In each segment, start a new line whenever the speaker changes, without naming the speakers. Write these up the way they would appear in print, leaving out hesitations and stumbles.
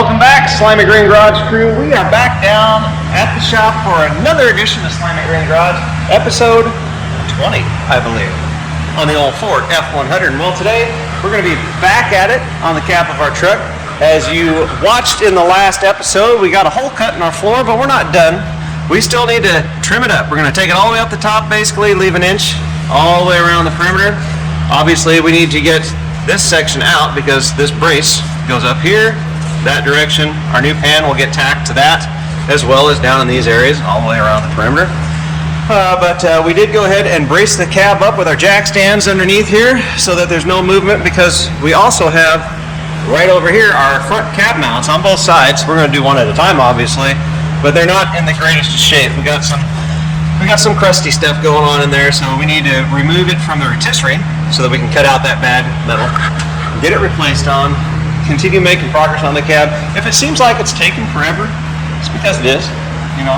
Welcome back, Slimy Green Garage crew. We are back down at the shop for another edition of Slimy Green Garage, episode 20, I believe, on the old Ford F100. And well, today we're going to be back at it on the cab of our truck. As you watched in the last episode, we got a hole cut in our floor, but we're not done. We still need to trim it up. We're going to take it all the way up the top, basically, leave an inch all the way around the perimeter. Obviously, we need to get this section out because this brace goes up here, that direction. Our new pan will get tacked to that, as well as down in these areas all the way around the perimeter. But we did go ahead and brace the cab up with our jack stands underneath here so that there's no movement, because we also have right over here our front cab mounts on both sides. We're going to do one at a time, obviously, but they're not in the greatest shape. We got some crusty stuff going on in there, so we need to remove it from the rotisserie so that we can cut out that bad metal, get it replaced on, continue making progress on the cab. If it seems like it's taking forever, it's because it is. You know,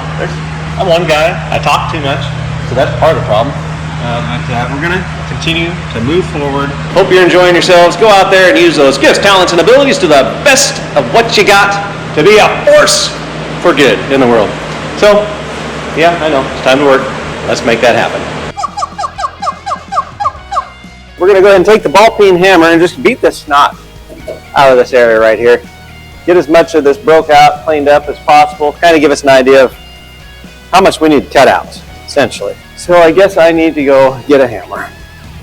I'm one guy, I talk too much, so that's part of the problem. But we're going to continue to move forward. Hope you're enjoying yourselves. Go out there and use those gifts, talents, and abilities to the best of what you got to be a force for good in the world. So, yeah, I know, it's time to work. Let's make that happen. We're going to go ahead and take the ball-peen hammer and just beat the snot out of this area right here. Get as much of this broke out, cleaned up as possible. Kind of give us an idea of how much we need cut out, essentially. So I guess I need to go get a hammer.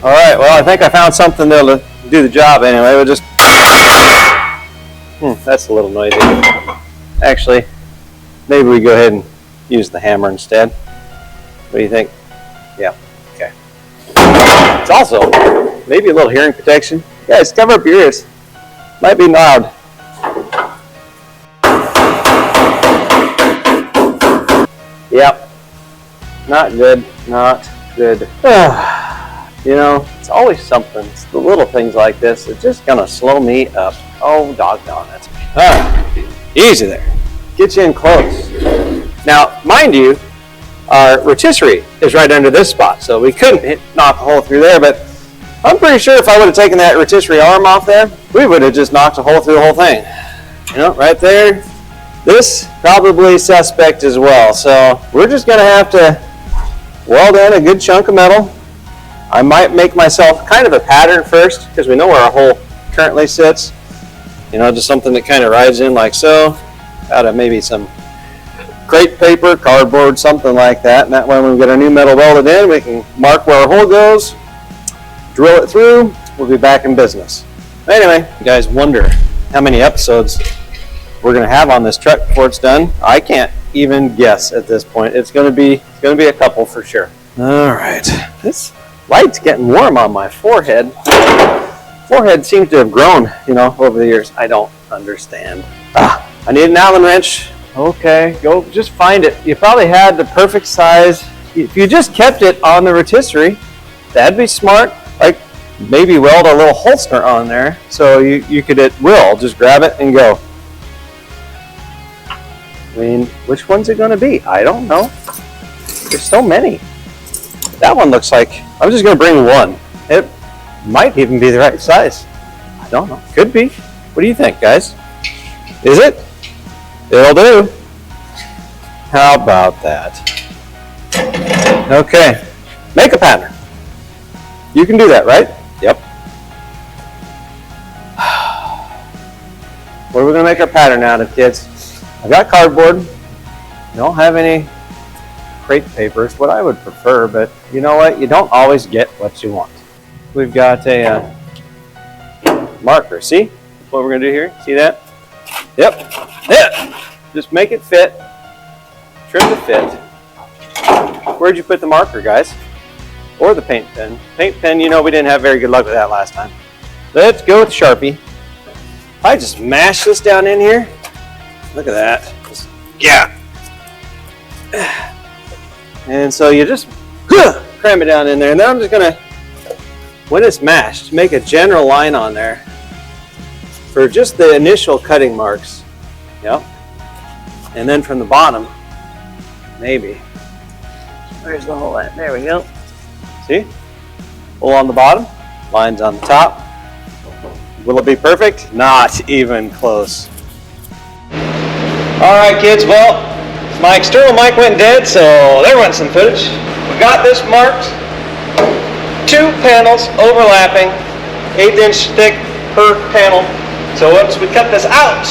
All right, well, I think I found something that'll do the job anyway. We'll just... that's a little noisy. Actually, maybe we go ahead and use the hammer instead. What do you think? Yeah, okay. It's also maybe a little hearing protection. Guys, cover up your ears. Might be loud. Yep. Not good. Not good. You know, it's always something. It's the little things like this that's just gonna slow me up. Oh, doggone it. Easy there. Get you in close. Now, mind you, our rotisserie is right under this spot, so we couldn't knock a hole through there, but I'm pretty sure if I would have taken that rotisserie arm off there, we would have just knocked a hole through the whole thing. You know, right there. This probably suspect as well, so we're just going to have to weld in a good chunk of metal. I might make myself kind of a pattern first, because we know where our hole currently sits. You know, just something that kind of rides in like so. Out of maybe some crepe paper, cardboard, something like that. And that way when we get our new metal welded in, we can mark where our hole goes, drill it through, we'll be back in business. Anyway, you guys wonder how many episodes we're going to have on this truck before it's done. I can't even guess at this point. It's going to be a couple for sure. All right, this light's getting warm on my forehead. Forehead seems to have grown, you know, over the years. I don't understand. I need an Allen wrench. Okay, go just find it. You probably had the perfect size. If you just kept it on the rotisserie, that'd be smart. Like maybe weld a little holster on there so you could at will just grab it and go. I mean, which one's it going to be? I don't know. There's so many. That one looks like, I'm just going to bring one. It might even be the right size. I don't know. Could be. What do you think, guys? Is it? It'll do. How about that? Okay. Make a pattern. You can do that, right? Yep. What are we going to make our pattern out of, kids? I got cardboard. I don't have any crepe papers, what I would prefer, but you know what? You don't always get what you want. We've got a marker. See what we're going to do here? See that? Yep. Yeah. Just make it fit. Trim the fit. Where'd you put the marker, guys? Or the paint pen. Paint pen, you know we didn't have very good luck with that last time. Let's go with Sharpie. I just mash this down in here. Look at that. Yeah. And so you just cram it down in there. And then I'm just going to, when it's mashed, make a general line on there for just the initial cutting marks. Yep. And then from the bottom, maybe. Where's the hole at? There we go. See? Hole on the bottom, lines on the top. Will it be perfect? Not even close. Alright kids, well, my external mic went dead, so there went some footage. We got this marked. 2 panels overlapping, 1/8" thick per panel. So once we cut this out,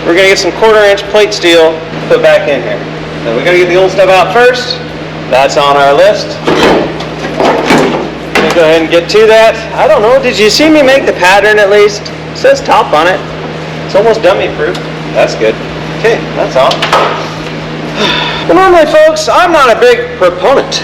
we're going to get some 1/4" plate steel put back in here. Now we got to get the old stuff out first. That's on our list. Let me go ahead and get to that. I don't know, did you see me make the pattern at least? It says top on it. It's almost dummy proof. That's good. Okay, that's all. Well, normally, folks, I'm not a big proponent,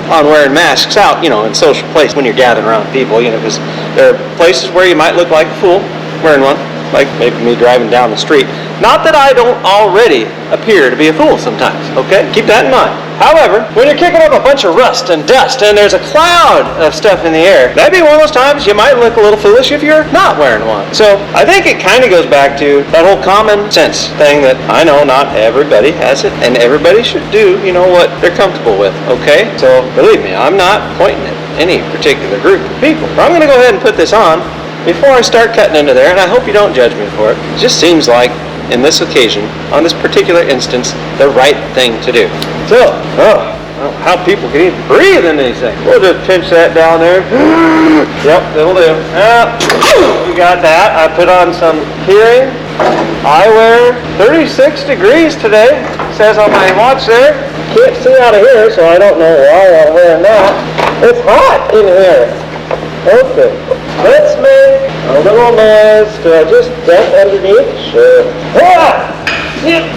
on wearing masks out, in social places when you're gathering around people, because there are places where you might look like a fool wearing one, like maybe me driving down the street. Not that I don't already appear to be a fool sometimes, okay? Keep that in mind. However, when you're kicking up a bunch of rust and dust and there's a cloud of stuff in the air, that'd be one of those times you might look a little foolish if you're not wearing one. So I think it kind of goes back to that whole common sense thing that I know not everybody has it and everybody should do, what they're comfortable with, okay? So believe me, I'm not pointing at any particular group of people. But I'm going to go ahead and put this on before I start cutting into there, and I hope you don't judge me for it. It just seems like, in this occasion, on this particular instance, the right thing to do. So, how people can even breathe in these things. We'll just pinch that down there. Yep, that'll do. We got that. I put on some hearing eyewear. 36 degrees today, it says on my watch there. Can't see out of here, so I don't know why I'm wearing that. It's hot in here. Okay, let's make a little noise. Do I just dump underneath? Sure. I can't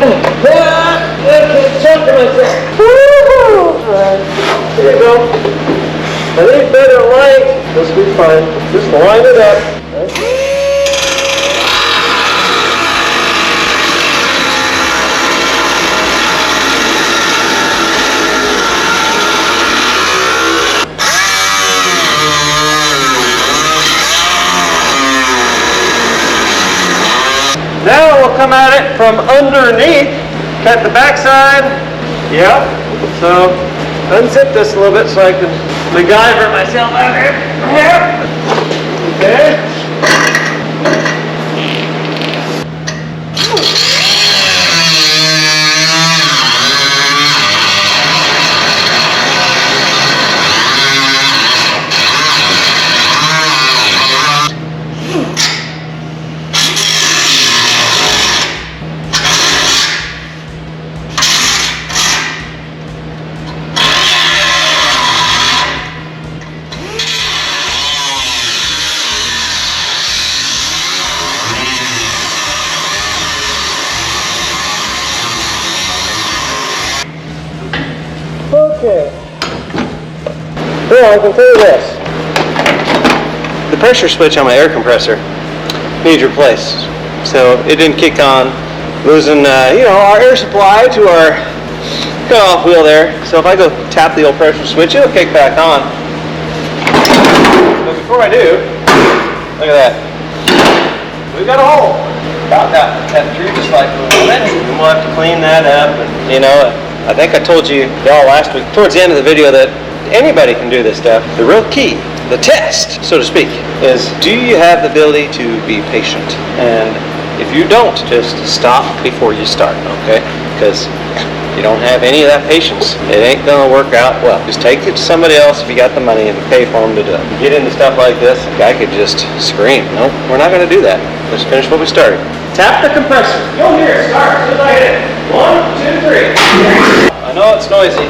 jump to myself. Woo-hoo! Here you go. I need better light. This will be fine. Just line it up. Now we'll come at it from underneath, cut the backside. Yep. So unzip this a little bit so I can MacGyver myself out here. Yep. Okay. Okay. Well, I can tell you this. The pressure switch on my air compressor needs replaced. So it didn't kick on, losing our air supply to our cutoff wheel there. So if I go tap the old pressure switch, it'll kick back on. But before I do, look at that. We've got a hole. About that cut through just like we mentioned. And we'll have to clean that up. And, I think I told you all last week, towards the end of the video, that anybody can do this stuff. The real key, the test, so to speak, is do you have the ability to be patient? And if you don't, just stop before you start, okay? Because you don't have any of that patience, it ain't gonna work out well. Just take it to somebody else if you got the money and pay for them to do it. You get into stuff like this, a guy could just scream. Nope, we're not gonna do that. Let's finish what we started. Tap the compressor. You'll hear it start as soon as I hit it. 1, 2, 3. I know it's noisy.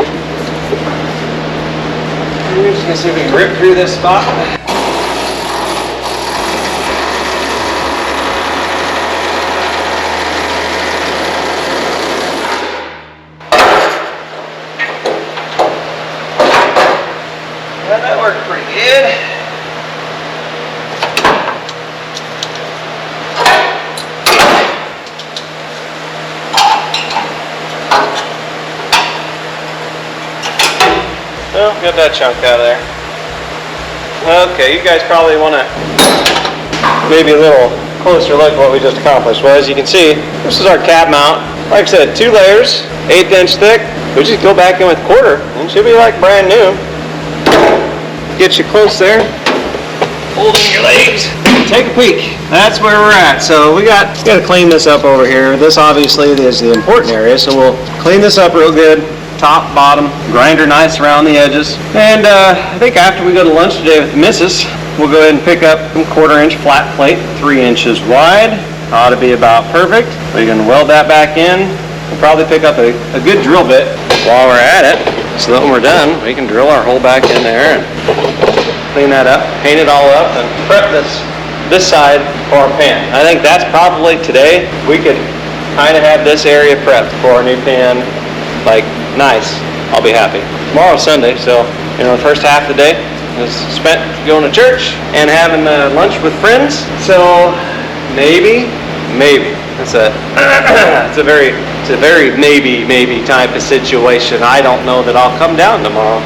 We're just gonna see if we can rip through this spot. Yeah, that worked pretty good. Well, got that chunk out of there. Okay, you guys probably want to maybe a little closer look at what we just accomplished. Well, as you can see, this is our cab mount. Like I said, 2 layers, 1/8" thick. We just go back in with 1/4 and it should be like brand new. Get you close there. holding your legs. Take a peek. That's where we're at. So we got to clean this up over here. This obviously is the important area, so we'll clean this up real good. Top, bottom, grinder nice around the edges. And I think after we go to lunch today with the missus, we'll go ahead and pick up some 1/4 inch flat plate, 3 inches wide. Ought to be about perfect. We can weld that back in. We'll probably pick up a good drill bit while we're at it. So that when we're done, we can drill our hole back in there and clean that up, paint it all up, and prep this side for our pan. I think that's probably today. We could kind of have this area prepped for our new pan. Like, nice. I'll be happy. Tomorrow's Sunday, so the first half of the day is spent going to church and having lunch with friends. So maybe it's a very maybe type of situation. I don't know that I'll come down tomorrow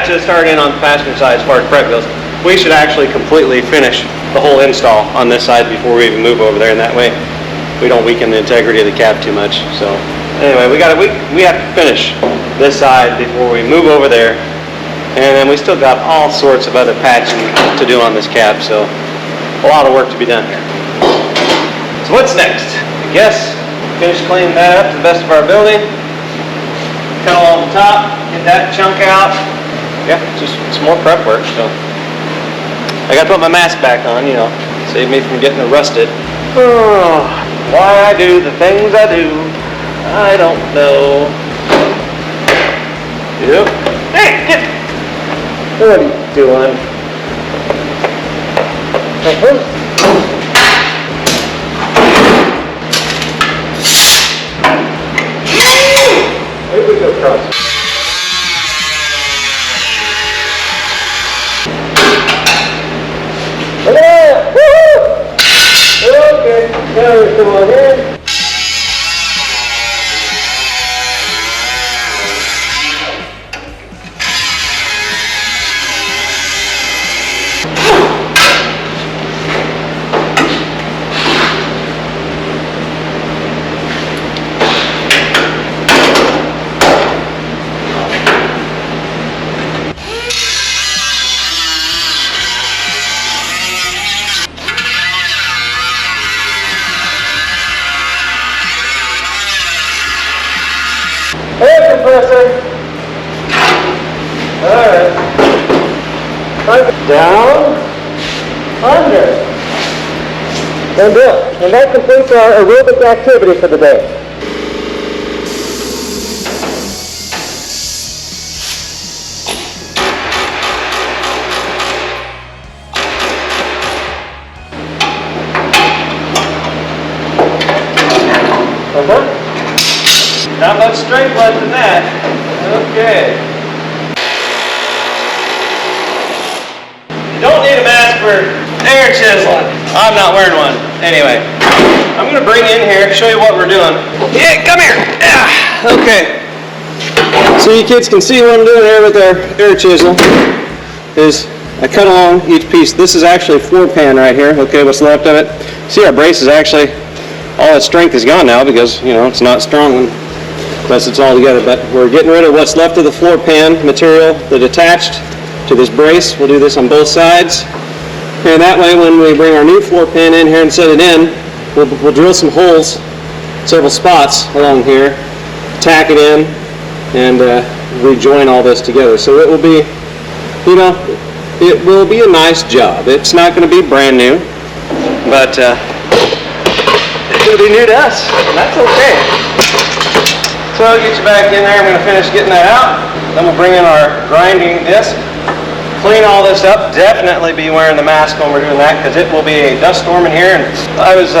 to start in on the passenger side as far as prep goes. We should actually completely finish the whole install on this side before we even move over there, and that way we don't weaken the integrity of the cab too much. So anyway, we have to finish this side before we move over there, and then we still got all sorts of other patching to do on this cab, so a lot of work to be done here. So what's next? I guess finish cleaning that up to the best of our ability. Cut along the top, get that chunk out. Yeah, just some more prep work. So I gotta put my mask back on, save me from getting rusted. Oh, why I do the things I do, I don't know. Yep. Hey, get! What are you doing? Here we go, cross. Yeah! Woo! Okay, now we're still on here. Air compressor. Alright. Down. Under. And up. And that completes our aerobic activity for the day. Not much strength left in that. Okay. You don't need a mask for air chiseling. I'm not wearing one. Anyway, I'm going to bring you in here, show you what we're doing. Yeah, come here. Yeah. Okay. So you kids can see what I'm doing here with our air chisel. Is I cut along each piece. This is actually a floor pan right here. Okay, what's left of it. See, our brace is actually, all its strength is gone now because, it's not strong unless it's all together, but we're getting rid of what's left of the floor pan material that attached to this brace. We'll do this on both sides, and that way when we bring our new floor pan in here and set it in, we'll drill some holes, several spots along here, tack it in, and rejoin all this together. So it will be, it will be a nice job. It's not going to be brand new, but it'll be new to us, and that's okay. So I'll get you back in there. I'm going to finish getting that out. Then we'll bring in our grinding disc. Clean all this up. Definitely be wearing the mask when we're doing that because it will be a dust storm in here. And I was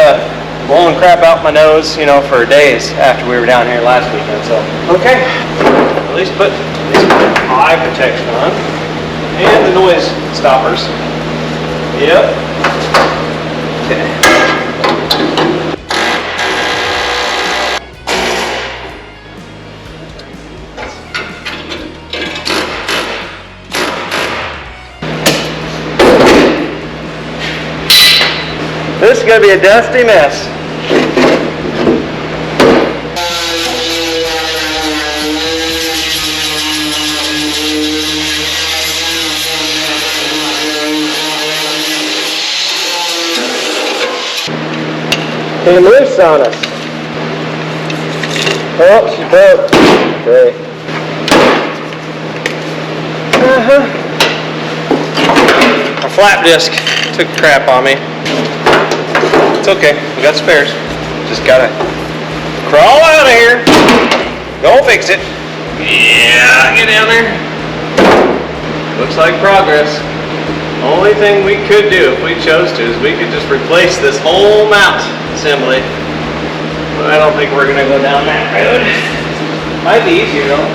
blowing crap out my nose, for days after we were down here last weekend. So, okay. At least put eye protection on. And the noise stoppers. Yep. Okay. This is going to be a dusty mess. came loose on us. Oh, she broke. Great. Our flap disc took crap on me. It's okay, we got spares. Just gotta crawl out of here. Go fix it. Yeah, get down there. Looks like progress. Only thing we could do if we chose to is we could just replace this whole mount assembly. But I don't think we're gonna go down that road. Might be easier though.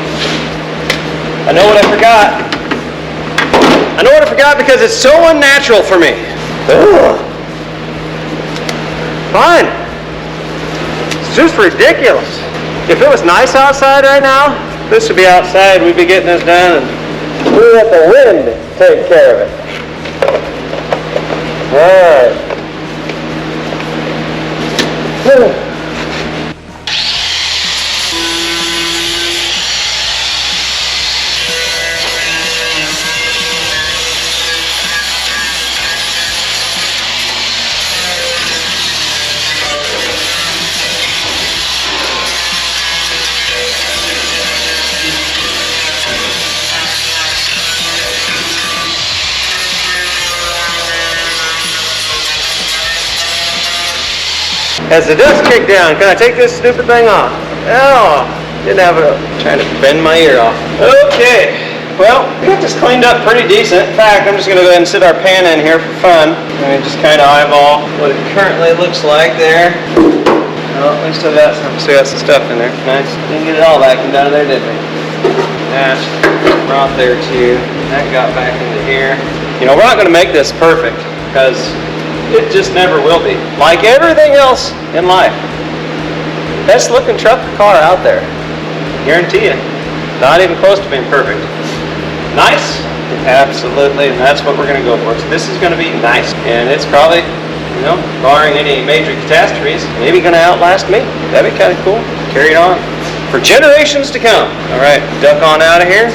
I know what I forgot. I know what I forgot because it's so unnatural for me. Ugh. Fine. It's just ridiculous. If it was nice outside right now, this would be outside, we'd be getting this done, and we'd let the wind take care of it. Alright. As the dust kicked down, can I take this stupid thing off? Oh, didn't have it. Trying to bend my ear off. Okay, well, we got this cleaned up pretty decent. In fact, I'm just going to go ahead and sit our pan in here for fun. And just kind of eyeball what it currently looks like there. Oh, we still got some stuff in there. Nice. Didn't get it all vacuumed out of there, did we? That's right there too. That got back into here. You know, we're not going to make this perfect because it just never will be. Like everything else in life. Best looking truck or car out there. Guarantee you. Not even close to being perfect. Nice? Absolutely, and that's what we're going to go for. So this is going to be nice. And it's probably, you know, barring any major catastrophes, maybe going to outlast me. That'd be kind of cool. Carry it on for generations to come. All right, duck on out of here.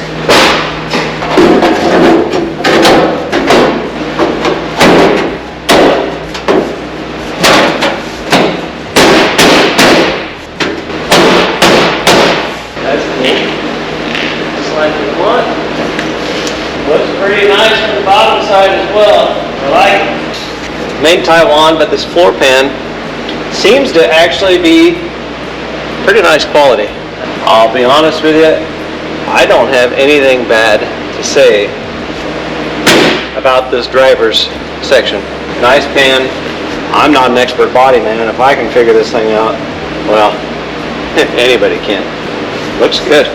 As well. I like it. Made in Taiwan, but this floor pan seems to actually be pretty nice quality. I'll be honest with you, I don't have anything bad to say about this driver's section. Nice pan. I'm not an expert body man. If I can figure this thing out, well, anybody can. Looks good.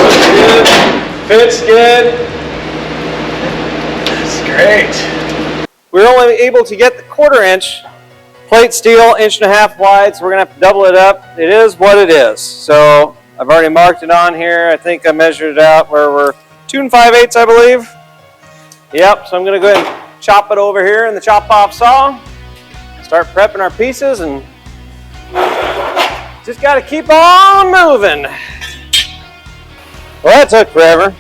Looks good. Fits good. Great. We were only able to get the 1/4 inch plate steel, 1.5 inch wide, so we're going to have to double it up. It is what it is. So I've already marked it on here. I think I measured it out where we're 2 5/8, I believe. Yep, so I'm going to go ahead and chop it over here in the chop-off saw. Start prepping our pieces and just got to keep on moving. Well, that took forever.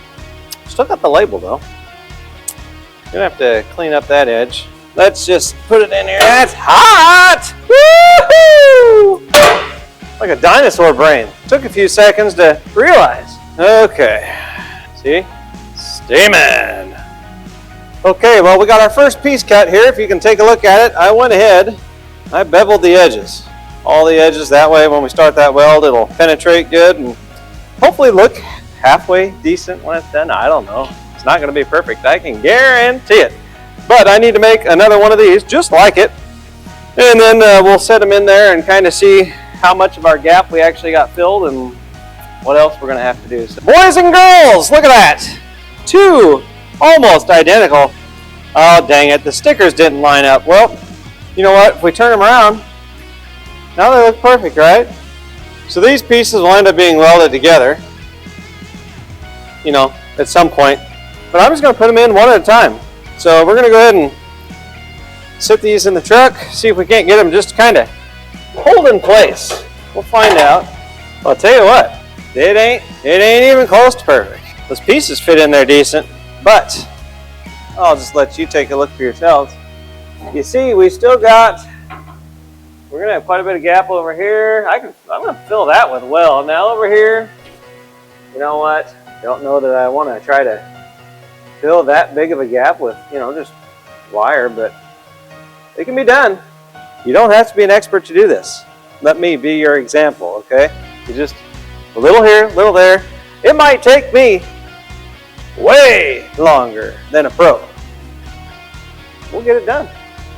Still got the label though. Gonna have to clean up that edge. Let's just put it in here. That's hot! Woohoo! Like a dinosaur brain. Took a few seconds to realize. Okay. See? Steaming. Okay, well, we got our first piece cut here. If you can take a look at it, I went ahead. I beveled the edges. All the edges. That way, when we start that weld, it'll penetrate good and hopefully look halfway decent when it's done. I don't know. It's not going to be perfect, I can guarantee it. But I need to make another one of these just like it. And then we'll set them in there and kind of see how much of our gap we actually got filled and what else we're going to have to do. So, boys and girls, look at that. 2 almost identical. Oh, dang it. The stickers didn't line up. Well, you know what? If we turn them around, now they look perfect, right? So these pieces will end up being welded together, you know, at some point. But I'm just going to put them in one at a time. So we're going to go ahead and sit these in the truck, see if we can't get them just kind of hold in place. We'll find out. I'll tell you what, it ain't even close to perfect. Those pieces fit in there decent, but I'll just let you take a look for yourselves. You see, we still got We're gonna have quite a bit of gap over here. I'm gonna fill that with weld. Now over here, you know what? Don't know that I want to try to fill that big of a gap with, you know, just wire, but it can be done. You don't have to be an expert to do this. Let me be your example, okay? You just a little here, a little there. It might take me way longer than a pro. We'll get it done.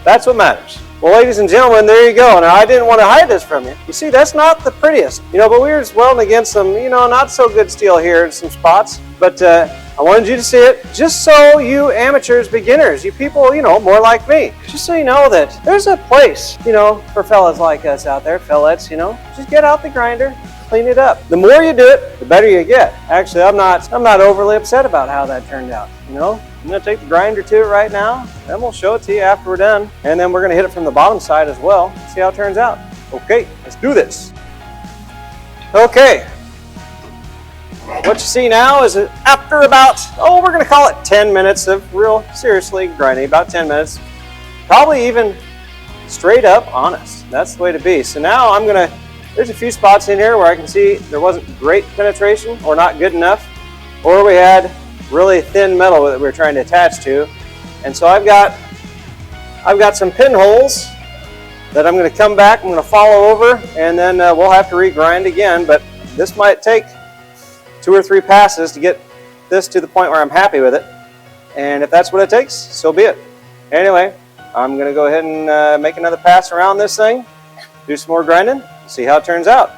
That's what matters. Well, ladies and gentlemen, there you go. Now, I didn't want to hide this from you. You see, that's not the prettiest, you know, but we were just welding against some, you know, not so good steel here in some spots. But I wanted you to see it just so you amateurs, beginners, you people, you know, more like me, just so you know that there's a place, you know, for fellas like us out there, fellets, you know, just get out the grinder, clean it up. The more you do it, the better you get. Actually, I'm not overly upset about how that turned out, you know. I'm going to take the grinder to it right now, then we'll show it to you after we're done. And then we're going to hit it from the bottom side as well, see how it turns out. Okay, let's do this. Okay. What you see now is after about, we're going to call it 10 minutes of real seriously grinding, about 10 minutes. Probably even straight up honest. That's the way to be. So now there's a few spots in here where I can see there wasn't great penetration or not good enough, or we had really thin metal that we were trying to attach to. And so I've got some pinholes that I'm going to come back, I'm going to follow over, and then we'll have to regrind again, but this might take 2 or 3 passes to get this to the point where I'm happy with it. And if that's what it takes, so be it. Anyway, I'm going to go ahead and make another pass around this thing, do some more grinding, see how it turns out.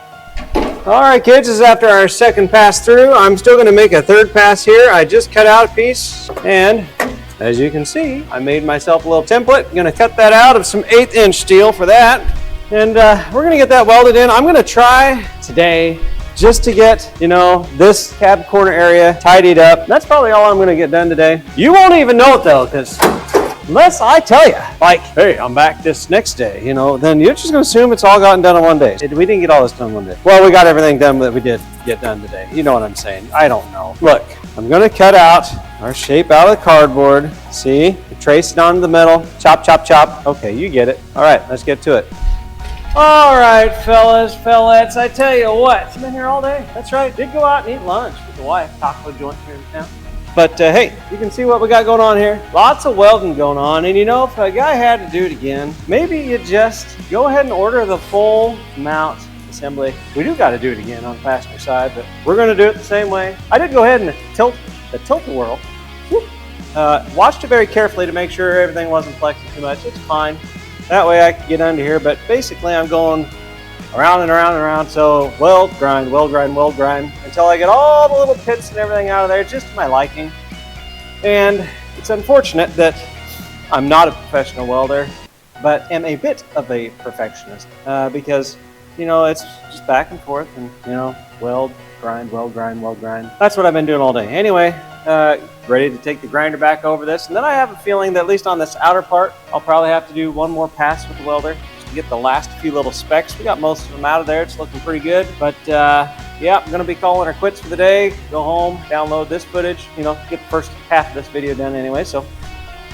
All right, kids, this is after our second pass through. I'm still going to make a third pass here. I just cut out a piece, and as you can see, I made myself a little template. I'm going to cut that out of some 1/8 inch steel for that, and we're going to get that welded in. I'm going to try today just to get, you know, this cab corner area tidied up. That's probably all I'm going to get done today. You won't even know it though, because unless I tell you, like, hey, I'm back this next day, you know, then you're just going to assume it's all gotten done in one day. We didn't get all this done in one day. Well, we got everything done that we did get done today. You know what I'm saying? I don't know. Look, I'm going to cut out our shape out of the cardboard. See? Trace it onto the metal. Chop, chop, chop. Okay, you get it. All right, let's get to it. All right, fellas, I tell you what. I've been here all day. That's right. Did go out and eat lunch with the wife. Taco joint here in town. But hey, you can see what we got going on here. Lots of welding going on, and you know, if a guy had to do it again, maybe you just go ahead and order the full mount assembly. We do got to do it again on the passenger side, but we're going to do it the same way. I did go ahead and tilt the tilt-a-whirl. Watched it very carefully to make sure everything wasn't flexing too much. It's fine. That way I can get under here, but basically I'm going around and around and around, so weld, grind, until I get all the little pits and everything out of there, just to my liking. And it's unfortunate that I'm not a professional welder, but am a bit of a perfectionist, because, you know, it's just back and forth and, you know, weld, grind. That's what I've been doing all day. Anyway, ready to take the grinder back over this, and then I have a feeling that at least on this outer part, I'll probably have to do one more pass with the welder just to get the last few little specks. We got most of them out of there. It's looking pretty good, but yeah, I'm gonna be calling her quits for the day, go home, download this footage, you know, get the first half of this video done anyway. So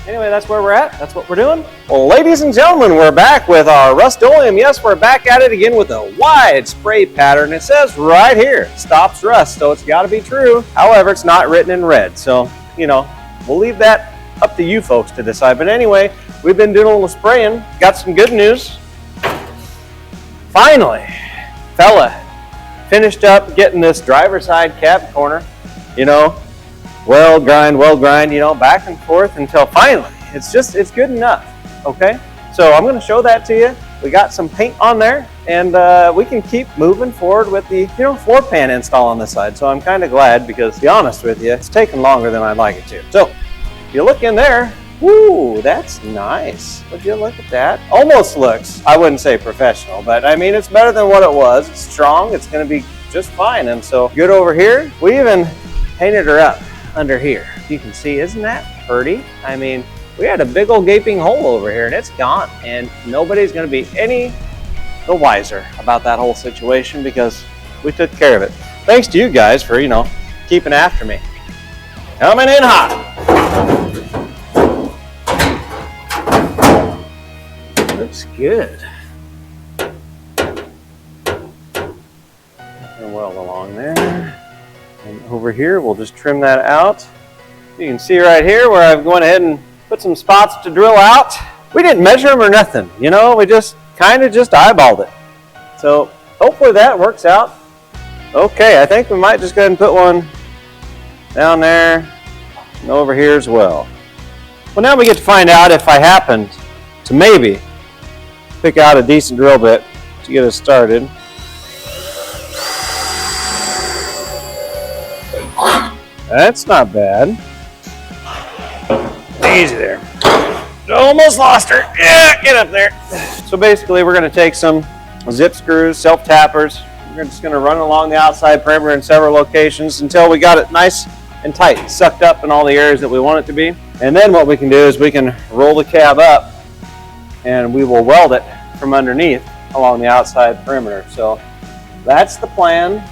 anyway, that's where we're at. That's what we're doing. Well, ladies and gentlemen, we're back with our Rust-Oleum. Yes, we're back at it again with a wide spray pattern. It says right here, stops rust, so it's got to be true. However, it's not written in red, so, you know, we'll leave that up to you folks to decide. But anyway, we've been doing a little spraying. Got some good news. Finally, fella finished up getting this driver's side cab corner, you know, weld, grind, you know, back and forth until finally it's good enough. Okay, so I'm going to show that to you. We got some paint on there, and we can keep moving forward with the, you know, floor pan install on this side. So I'm kind of glad, because to be honest with you, it's taken longer than I'd like it to. So if you look in there, woo, that's nice. Would you look at that? Almost looks, I wouldn't say professional, but I mean, it's better than what it was. It's strong. It's going to be just fine. And so good over here. We even painted her up under here. You can see, isn't that pretty? I mean, we had a big old gaping hole over here, and it's gone, and nobody's going to be any the wiser about that whole situation, because we took care of it. Thanks to you guys for, you know, keeping after me. Coming in hot. Looks good. over here, we'll just trim that out. You can see right here where I've gone ahead and put some spots to drill out. We didn't measure them or nothing, you know, we just kind of just eyeballed it. So hopefully that works out. Okay, I think we might just go ahead and put one down there and over here as well. Well, now we get to find out if I happened to maybe pick out a decent drill bit to get us started. That's not bad. Easy there. Almost lost her. Yeah, get up there. So basically we're going to take some zip screws, self-tappers. We're just going to run along the outside perimeter in several locations until we got it nice and tight, sucked up in all the areas that we want it to be. And then what we can do is we can roll the cab up and we will weld it from underneath along the outside perimeter. So that's the plan.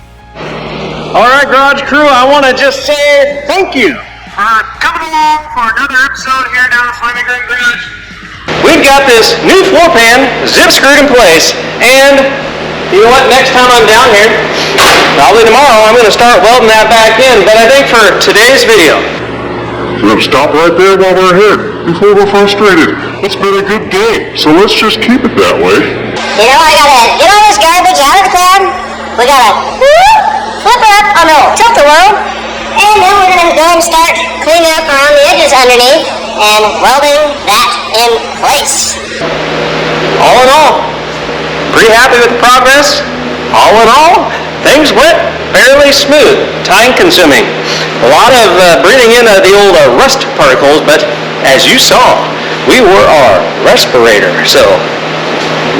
All right, garage crew, I want to just say thank you for coming along for another episode here down at Slimy Green Garage. We've got this new floor pan zip screwed in place, and you know what, next time I'm down here, probably tomorrow, I'm going to start welding that back in. But I think for today's video,
we're going to stop right there while we're ahead before we're frustrated. It's been a good day, so let's just keep it that way.
You know, I gotta get all this garbage out of the cab. We gotta flip it up, tilt the world, and then we're gonna go and start cleaning up around the edges underneath and welding that in place.
all in all, pretty happy with the progress. All in all, things went fairly smooth, time consuming. A lot of breathing in the old rust particles, but as you saw, we were our respirator. So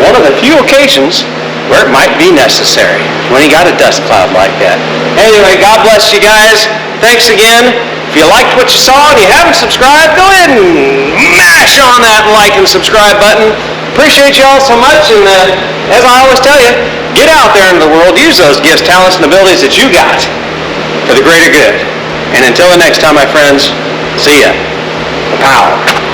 one of the few occasions where it might be necessary when you got a dust cloud like that. Anyway, God bless you guys. Thanks again. If you liked what you saw and you haven't subscribed, go ahead and mash on that like and subscribe button. Appreciate you all so much, and as I always tell you, get out there into the world, use those gifts, talents, and abilities that you got for the greater good. And until the next time, my friends, see ya. Power.